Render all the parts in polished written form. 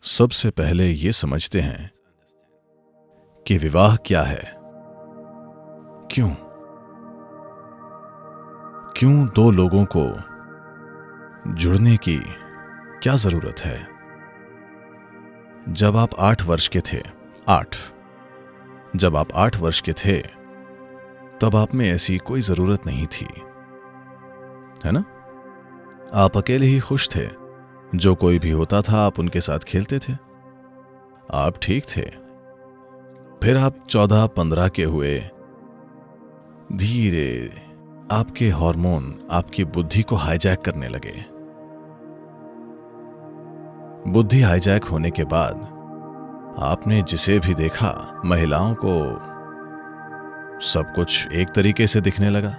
सबसे पहले ये समझते हैं कि विवाह क्या है। क्यों क्यों दो लोगों को जुड़ने की क्या जरूरत है। जब आप 8 वर्ष के थे, 8 जब आप 8 वर्ष के थे तब आप में ऐसी कोई जरूरत नहीं थी, है ना। आप अकेले ही खुश थे। जो कोई भी होता था आप उनके साथ खेलते थे। आप ठीक थे। फिर आप 14-15 के हुए। धीरे आपके हार्मोन आपकी बुद्धि को हाईजैक करने लगे। बुद्धि हाईजैक होने के बाद आपने जिसे भी देखा, महिलाओं को सब कुछ एक तरीके से दिखने लगा,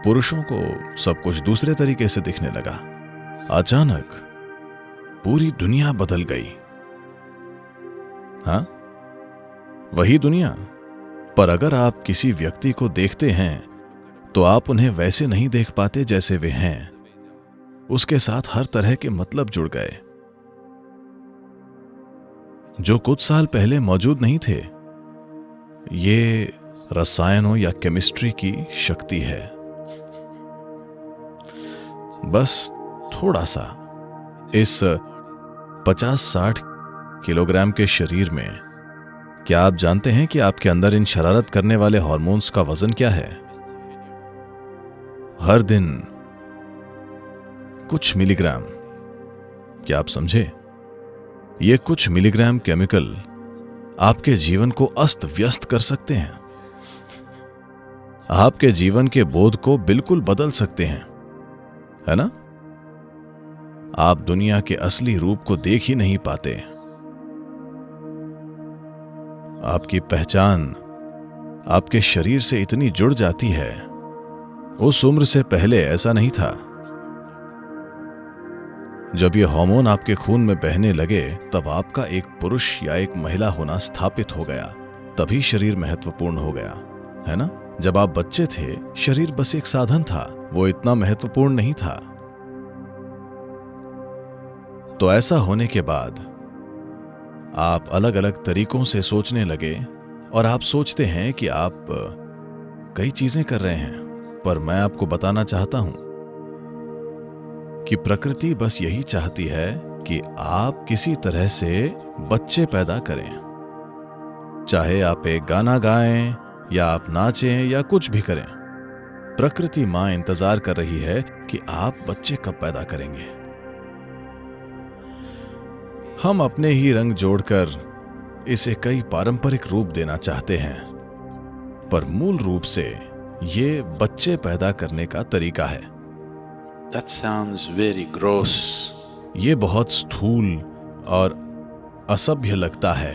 पुरुषों को सब कुछ दूसरे तरीके से दिखने लगा। अचानक पूरी दुनिया बदल गई। हाँ, वही दुनिया। पर अगर आप किसी व्यक्ति को देखते हैं तो आप उन्हें वैसे नहीं देख पाते जैसे वे हैं। उसके साथ हर तरह के मतलब जुड़ गए जो कुछ साल पहले मौजूद नहीं थे। ये रसायनों या केमिस्ट्री की शक्ति है। बस थोड़ा सा इस 50-60 किलोग्राम के शरीर में, क्या आप जानते हैं कि आपके अंदर इन शरारत करने वाले हार्मोन्स का वजन क्या है? हर दिन कुछ मिलीग्राम। क्या आप समझे? ये कुछ मिलीग्राम केमिकल आपके जीवन को अस्त व्यस्त कर सकते हैं। आपके जीवन के बोध को बिल्कुल बदल सकते हैं, है ना। आप दुनिया के असली रूप को देख ही नहीं पाते। आपकी पहचान आपके शरीर से इतनी जुड़ जाती है। उस उम्र से पहले ऐसा नहीं था। जब ये हार्मोन आपके खून में बहने लगे तब आपका एक पुरुष या एक महिला होना स्थापित हो गया। तभी शरीर महत्वपूर्ण हो गया, है ना। जब आप बच्चे थे शरीर बस एक साधन था, वो इतना महत्वपूर्ण नहीं था। तो ऐसा होने के बाद आप अलग अलग तरीकों से सोचने लगे और आप सोचते हैं कि आप कई चीजें कर रहे हैं। पर मैं आपको बताना चाहता हूं कि प्रकृति बस यही चाहती है कि आप किसी तरह से बच्चे पैदा करें। चाहे आप एक गाना गाएं या आप नाचें या कुछ भी करें, प्रकृति मां इंतजार कर रही है कि आप बच्चे कब पैदा करेंगे। हम अपने ही रंग जोड़कर इसे कई पारंपरिक रूप देना चाहते हैं, पर मूल रूप से ये बच्चे पैदा करने का तरीका है। That sounds very gross. ये बहुत स्थूल और असभ्य लगता है,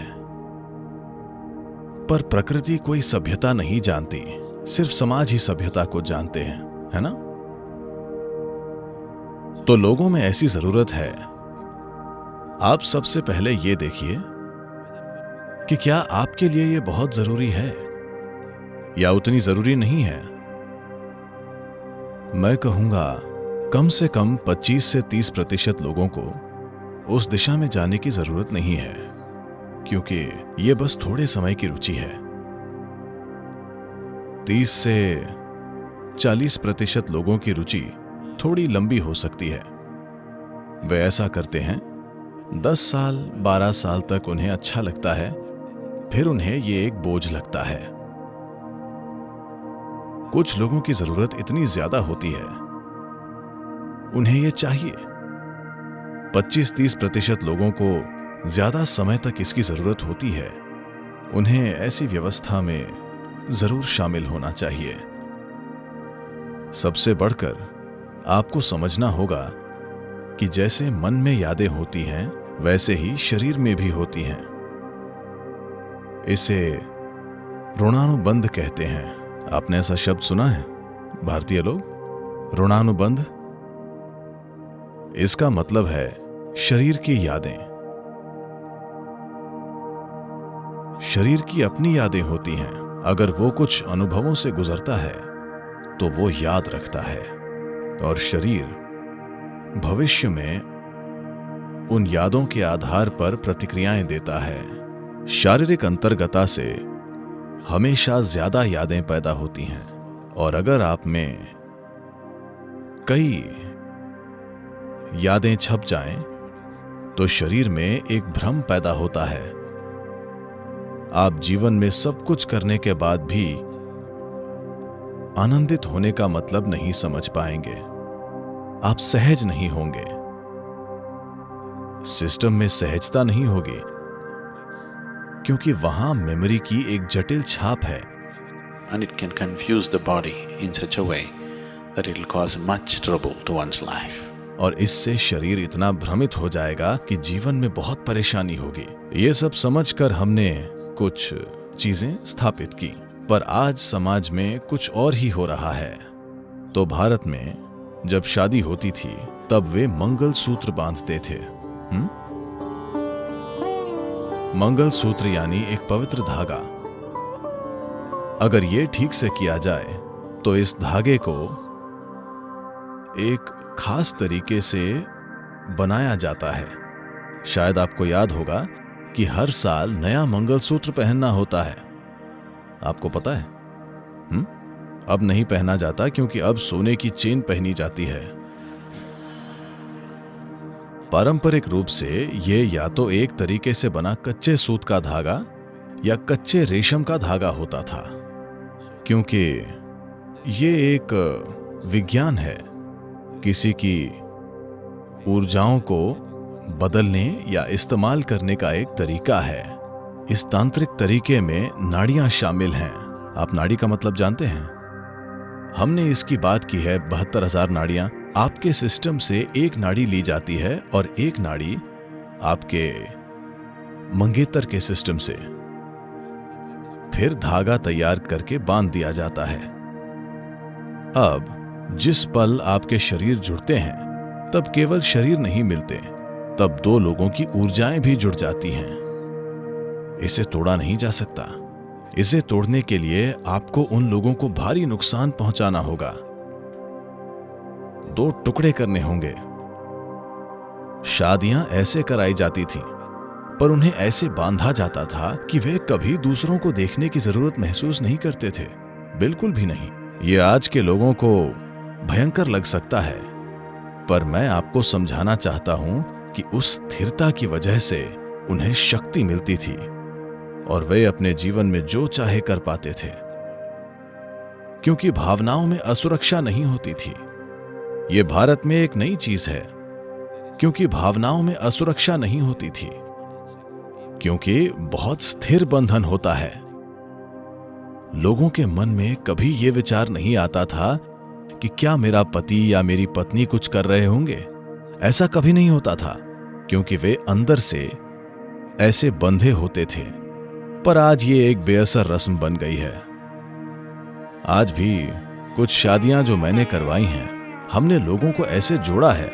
पर प्रकृति कोई सभ्यता नहीं जानती, सिर्फ समाज ही सभ्यता को जानते हैं, है ना। तो लोगों में ऐसी जरूरत है। आप सबसे पहले ये देखिए कि क्या आपके लिए ये बहुत जरूरी है या उतनी जरूरी नहीं है। मैं कहूंगा कम से कम 25 से 30% लोगों को उस दिशा में जाने की जरूरत नहीं है, क्योंकि ये बस थोड़े समय की रुचि है। 30 से 40% लोगों की रुचि थोड़ी लंबी हो सकती है। वे ऐसा करते हैं, 10 साल 12 साल तक उन्हें अच्छा लगता है, फिर उन्हें ये एक बोझ लगता है। कुछ लोगों की जरूरत इतनी ज्यादा होती है, उन्हें यह चाहिए। 25-30% लोगों को ज्यादा समय तक इसकी जरूरत होती है। उन्हें ऐसी व्यवस्था में जरूर शामिल होना चाहिए। सबसे बढ़कर आपको समझना होगा कि जैसे मन में यादें होती हैं वैसे ही शरीर में भी होती हैं। इसे ऋणानुबंध कहते हैं। आपने ऐसा शब्द सुना है भारतीय लोग? ऋणानुबंध, इसका मतलब है शरीर की यादें। शरीर की अपनी यादें होती हैं। अगर वो कुछ अनुभवों से गुजरता है तो वो याद रखता है, और शरीर भविष्य में उन यादों के आधार पर प्रतिक्रियाएं देता है। शारीरिक अंतर्गता से हमेशा ज्यादा यादें पैदा होती हैं, और अगर आप में कई यादें छप जाएं, तो शरीर में एक भ्रम पैदा होता है। आप जीवन में सब कुछ करने के बाद भी आनंदित होने का मतलब नहीं समझ पाएंगे। आप सहज नहीं होंगे, सिस्टम में सहजता नहीं होगी, क्योंकि वहां मेमोरी की एक जटिल छाप है। And it can confuse the body in such a way that it will cause much trouble to one's life. और इससे शरीर इतना भ्रमित हो जाएगा कि जीवन में बहुत परेशानी होगी। ये सब समझकर हमने कुछ चीजें स्थापित की, पर आज समाज में कुछ और ही हो रहा है। तो भारत में जब शादी होती थी तब वे मंगलसूत्र बांधते थे। मंगलसूत्र यानी एक पवित्र धागा। अगर ये ठीक से किया जाए तो इस धागे को एक खास तरीके से बनाया जाता है। शायद आपको याद होगा कि हर साल नया मंगलसूत्र पहनना होता है। आपको पता है? अब नहीं पहना जाता, क्योंकि अब सोने की चेन पहनी जाती है। पारंपरिक रूप से ये या तो एक तरीके से बना कच्चे सूत का धागा या कच्चे रेशम का धागा होता था, क्योंकि ये एक विज्ञान है, किसी की ऊर्जाओं को बदलने या इस्तेमाल करने का एक तरीका है। इस तांत्रिक तरीके में नाड़ियां शामिल हैं। आप नाड़ी का मतलब जानते हैं? हमने इसकी बात की है 72,000 नाड़ियां। आपके सिस्टम से एक नाड़ी ली जाती है और एक नाड़ी आपके मंगेतर के सिस्टम से, फिर धागा तैयार करके बांध दिया जाता है। अब जिस पल आपके शरीर जुड़ते हैं, तब केवल शरीर नहीं मिलते, तब दो लोगों की ऊर्जाएं भी जुड़ जाती हैं। इसे तोड़ा नहीं जा सकता। इसे तोड़ने के लिए आपको उन लोगों को भारी नुकसान पहुंचाना होगा, 2 टुकड़े करने होंगे। शादियां ऐसे कराई जाती थीं, पर उन्हें ऐसे बांधा जाता था कि वे कभी दूसरों को देखने की जरूरत महसूस नहीं करते थे, बिल्कुल भी नहीं। ये आज के लोगों को भयंकर लग सकता है, पर मैं आपको समझाना चाहता हूं कि उस स्थिरता की वजह से उन्हें शक्ति मिलती थी और वे अपने जीवन में जो चाहे कर पाते थे, क्योंकि भावनाओं में असुरक्षा नहीं होती थी। यह भारत में एक नई चीज है, क्योंकि भावनाओं में असुरक्षा नहीं होती थी, क्योंकि बहुत स्थिर बंधन होता है। लोगों के मन में कभी यह विचार नहीं आता था कि क्या मेरा पति या मेरी पत्नी कुछ कर रहे होंगे। ऐसा कभी नहीं होता था, क्योंकि वे अंदर से ऐसे बंधे होते थे। पर आज ये एक बेअसर रस्म बन गई है। आज भी कुछ शादियां जो मैंने करवाई हैं, हमने लोगों को ऐसे जोड़ा है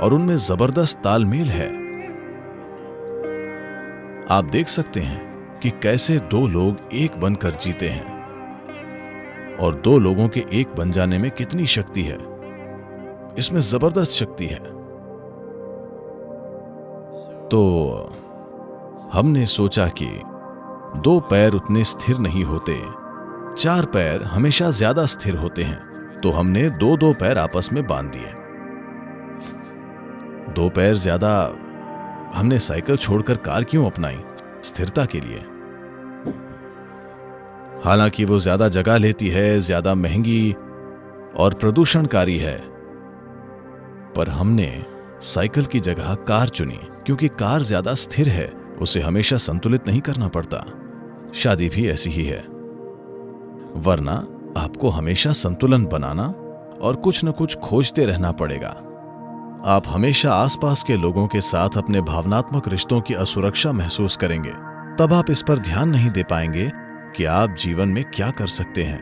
और उनमें जबरदस्त तालमेल है। आप देख सकते हैं कि कैसे 2 लोग एक बनकर जीते हैं, और 2 लोगों के एक बन जाने में कितनी शक्ति है। इसमें जबरदस्त शक्ति है। तो हमने सोचा कि 2 पैर उतने स्थिर नहीं होते, 4 पैर हमेशा ज्यादा स्थिर होते हैं। तो हमने 2-2 पैर आपस में बांध दिए। 2 पैर ज्यादा। हमने साइकिल छोड़कर कार क्यों अपनाई? स्थिरता के लिए। हालांकि वो ज्यादा जगह लेती है, ज्यादा महंगी और प्रदूषणकारी है, पर हमने साइकिल की जगह कार चुनी, क्योंकि कार ज्यादा स्थिर है, उसे हमेशा संतुलित नहीं करना पड़ता। शादी भी ऐसी ही है, वरना आपको हमेशा संतुलन बनाना और कुछ न कुछ खोजते रहना पड़ेगा। आप हमेशा आसपास के लोगों के साथ अपने भावनात्मक रिश्तों की असुरक्षा महसूस करेंगे। तब आप इस पर ध्यान नहीं दे पाएंगे कि आप जीवन में क्या कर सकते हैं।